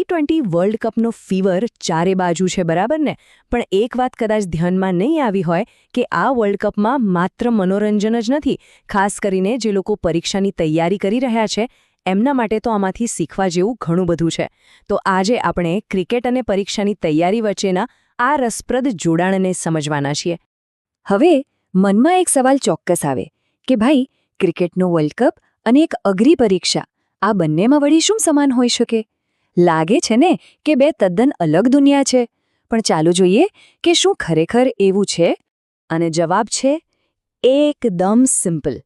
T20 world કપનો fever ચારે બાજુ છે, બરાબર ને? પણ એક વાત કદાચ ધ્યાનમાં નહીં આવી હોય કે આ વર્લ્ડ કપમાં માત્ર મનોરંજન જ નથી. ખાસ કરીને જે લોકો પરીક્ષાની તૈયારી કરી રહ્યા છે એમના માટે તો આમાંથી શીખવા જેવું ઘણું બધું છે. તો આજે આપણે ક્રિકેટ અને પરીક્ષાની તૈયારી વચ્ચેના આ રસપ્રદ જોડાણને સમજવાના છીએ. હવે મનમાં એક સવાલ ચોક્કસ આવે કે ભાઈ, ક્રિકેટનો વર્લ્ડ કપ અને એક અઘરી પરીક્ષા, આ બંનેમાં વળી શું સમાન હોઈ શકે? લાગે છે ને કે બે તદ્દન અલગ દુનિયા છે. પણ ચાલો જોઈએ કે શું ખરેખર એવું છે? અને જવાબ છે એકદમ સિમ્પલ.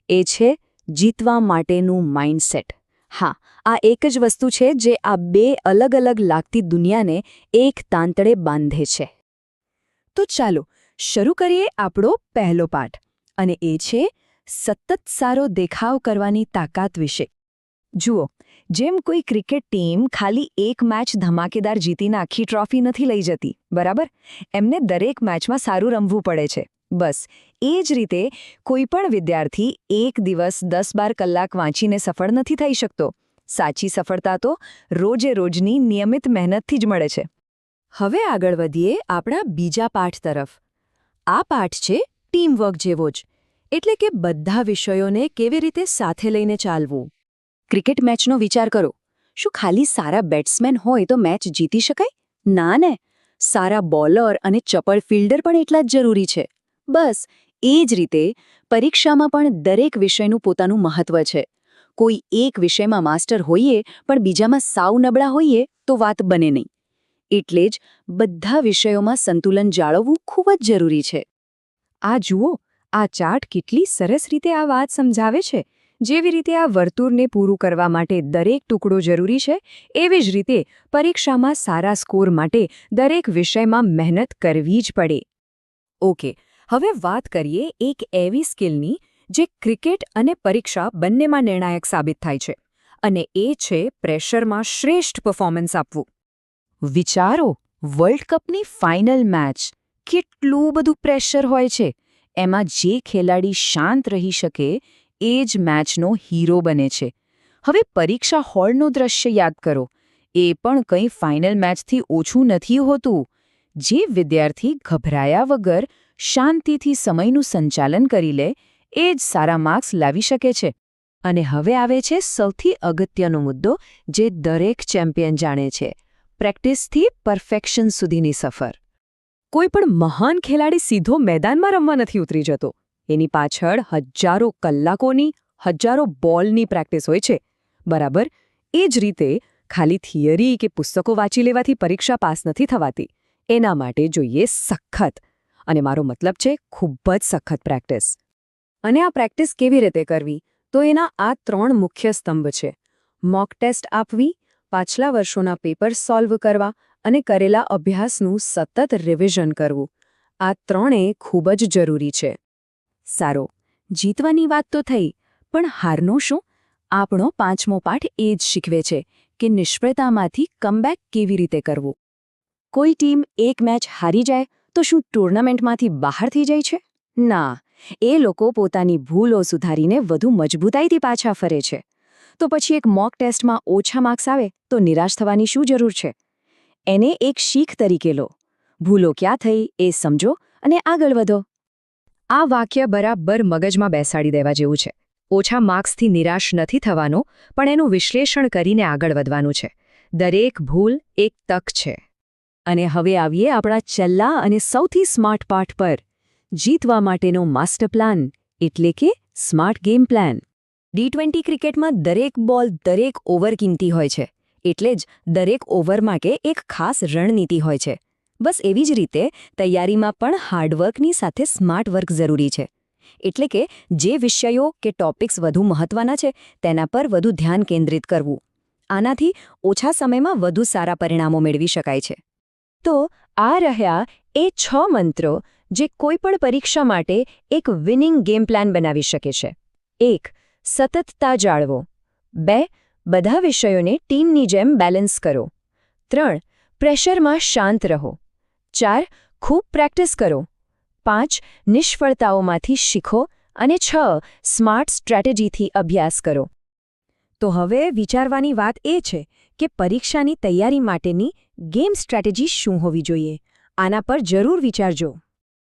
એ છે જીતવા માટેનું માઇન્ડસેટ. હા, આ એક જ વસ્તુ છે જે આ બે અલગ અલગ લાગતી દુનિયાને એક તાંતડે બાંધે છે. તો ચાલો શરૂ કરીએ આપણો પહેલો પાઠ, અને એ છે સતત સારો દેખાવ કરવાની તાકાત વિશે. જુઓ, જેમ કોઈ ક્રિકેટ ટીમ ખાલી એક મેચ ધમાકેદાર જીતીને આખી ટ્રોફી નથી લઈ જતી, બરાબર? એમને દરેક મેચમાં સારું રમવું પડે છે. બસ એ જ રીતે કોઈ પણ વિદ્યાર્થી એક દિવસ 10-12 કલાક વાંચીને સફળ નથી થઈ શકતો. સાચી સફળતા તો રોજે રોજની નિયમિત મહેનતથી જ મળે છે. હવે આગળ વધીએ આપણા બીજા પાઠ તરફ. આ પાઠ છે ટીમવર્ક જેવો જ, એટલે કે બધા વિષયોને કેવી રીતે સાથે લઈને ચાલવું. ક્રિકેટ મેચનો વિચાર કરો. શું ખાલી સારા બેટ્સમેન હોય તો મેચ જીતી શકાય? ના ને, સારા બોલર અને ચપળ ફિલ્ડર પણ એટલા જ જરૂરી છે. બસ એ જ રીતે પરીક્ષામાં પણ દરેક વિષયનું પોતાનું મહત્વ છે. કોઈ એક વિષયમાં માસ્ટર હોઈએ પણ બીજામાં સાવ નબળા હોઈએ તો વાત બને નહીં. એટલે જ બધા વિષયોમાં સંતુલન જાળવવું ખૂબ જ જરૂરી છે. આ જુઓ, આ ચાર્ટ કેટલી સરસ રીતે આ વાત સમજાવે છે. જેવી રીતે આ વર્તુળને પૂરું કરવા માટે દરેક ટુકડો જરૂરી છે, એવી જ રીતે પરીક્ષામાં સારા સ્કોર માટે દરેક વિષયમાં મહેનત કરવી જ પડે. ઓકે, હવે વાત કરીએ એક એવી સ્કિલની જે ક્રિકેટ અને પરીક્ષા બંનેમાં નિર્ણાયક સાબિત થાય છે, અને એ છે પ્રેશરમાં શ્રેષ્ઠ પરફોર્મન્સ આપવું. વિચારો, વર્લ્ડ કપની ફાઇનલ મેચ, કેટલું બધું પ્રેશર હોય છે. એમાં જે ખેલાડી શાંત રહી શકે એ જ મેચનો હીરો બને છે. હવે પરીક્ષા હોલનું દ્રશ્ય યાદ કરો. એ પણ કંઈ ફાઇનલ મેચથી ઓછું નથી હોતું. જે વિદ્યાર્થી ગભરાયા વગર શાંતિથી સમયનું સંચાલન કરી લે, એ જ સારા માર્ક્સ લાવી શકે છે. અને હવે આવે છે સૌથી અગત્યનો મુદ્દો, જે દરેક ચેમ્પિયન જાણે છે: પ્રેક્ટિસથી પરફેક્શન સુધીની સફર. કોઈ પણ મહાન ખેલાડી સીધો મેદાનમાં રમવા નથી ઉતરી જતો. એની પાછળ હજારો કલાકોની, હજારો બોલની પ્રેક્ટિસ હોય છે, બરાબર? એ જ રીતે ખાલી થિયરી કે પુસ્તકો વાંચી લેવાથી પરીક્ષા પાસ નથી થવાતી. એના માટે જોઈએ સખત, અને મારો મતલબ છે ખૂબ જ સખત પ્રેક્ટિસ. અને આ પ્રેક્ટિસ કેવી રીતે કરવી? તો એના આ 3 મુખ્ય સ્તંભ છે: મોક ટેસ્ટ આપવી, પાછલા વર્ષોના પેપર સોલ્વ કરવા અને કરેલા અભ્યાસનું સતત રિવિઝન કરવું. આ 3 ખૂબ જ જરૂરી છે. સારો, જીતવાની વાત તો થઈ, પણ હારનો શું? આપણો 5મો પાઠ એ જ શીખવે છે કે નિષ્ફળતામાંથી કમબેક કેવી રીતે કરવું. કોઈ ટીમ એક મેચ હારી જાય તો શું ટુર્નામેન્ટમાંથી બહાર થઈ જાય છે? ના, એ લોકો પોતાની ભૂલો સુધારીને વધુ મજબૂતાઈથી પાછા ફરે છે. તો પછી એક મોક ટેસ્ટમાં ઓછા માર્ક્સ આવે તો નિરાશ થવાની શું જરૂર છે? એને એક શીખ તરીકે લો. ભૂલો ક્યાં થઈ એ સમજો અને આગળ વધો. આ વાક્ય બરાબર મગજમાં બેસાડી દેવા જેવું છે. ઓછા માર્ક્સથી નિરાશ નથી થવાનો, પણ એનું વિશ્લેષણ કરીને આગળ વધવાનું છે. દરેક ભૂલ એક તક છે. અને હવે આવીએ આપણા છેલ્લા અને સૌથી સ્માર્ટ પાઠ પર: જીતવા માટેનો માસ્ટર પ્લાન, એટલે કે સ્માર્ટ ગેમ પ્લાન. T20 ક્રિકેટમાં દરેક બોલ, દરેક ઓવર કિંમતી હોય છે. એટલે જ દરેક ઓવર માટે એક ખાસ રણનીતિ હોય છે. બસ એવી જ રીતે તૈયારીમાં પણ હાર્ડવર્કની સાથે સ્માર્ટ વર્ક જરૂરી છે. એટલે કે જે વિષયો કે ટોપિક્સ વધુ મહત્વના છે તેના પર વધુ ધ્યાન કેન્દ્રિત કરવું. આનાથી ઓછા સમયમાં વધુ સારા પરિણામો મેળવી શકાય છે. તો આ રહ્યા એ 6 મંત્રો જે કોઈપણ પરીક્ષા માટે એક વિનિંગ ગેમ પ્લાન બનાવી શકે છે. 1. સતતતા જાળવો. 2. બધા વિષયોને ટીમની જેમ બેલેન્સ કરો. 3. પ્રેશરમાં શાંત રહો. 4. ખૂબ પ્રેક્ટિસ કરો. 5. નિષ્ફળતાઓમાંથી શીખો. અને 6. સ્માર્ટ સ્ટ્રેટેજીથી અભ્યાસ કરો. તો હવે વિચારવાની વાત એ છે કે પરીક્ષાની તૈયારી માટેની ગેમ સ્ટ્રેટેજી શું હોવી જોઈએ. આના પર જરૂર વિચારજો.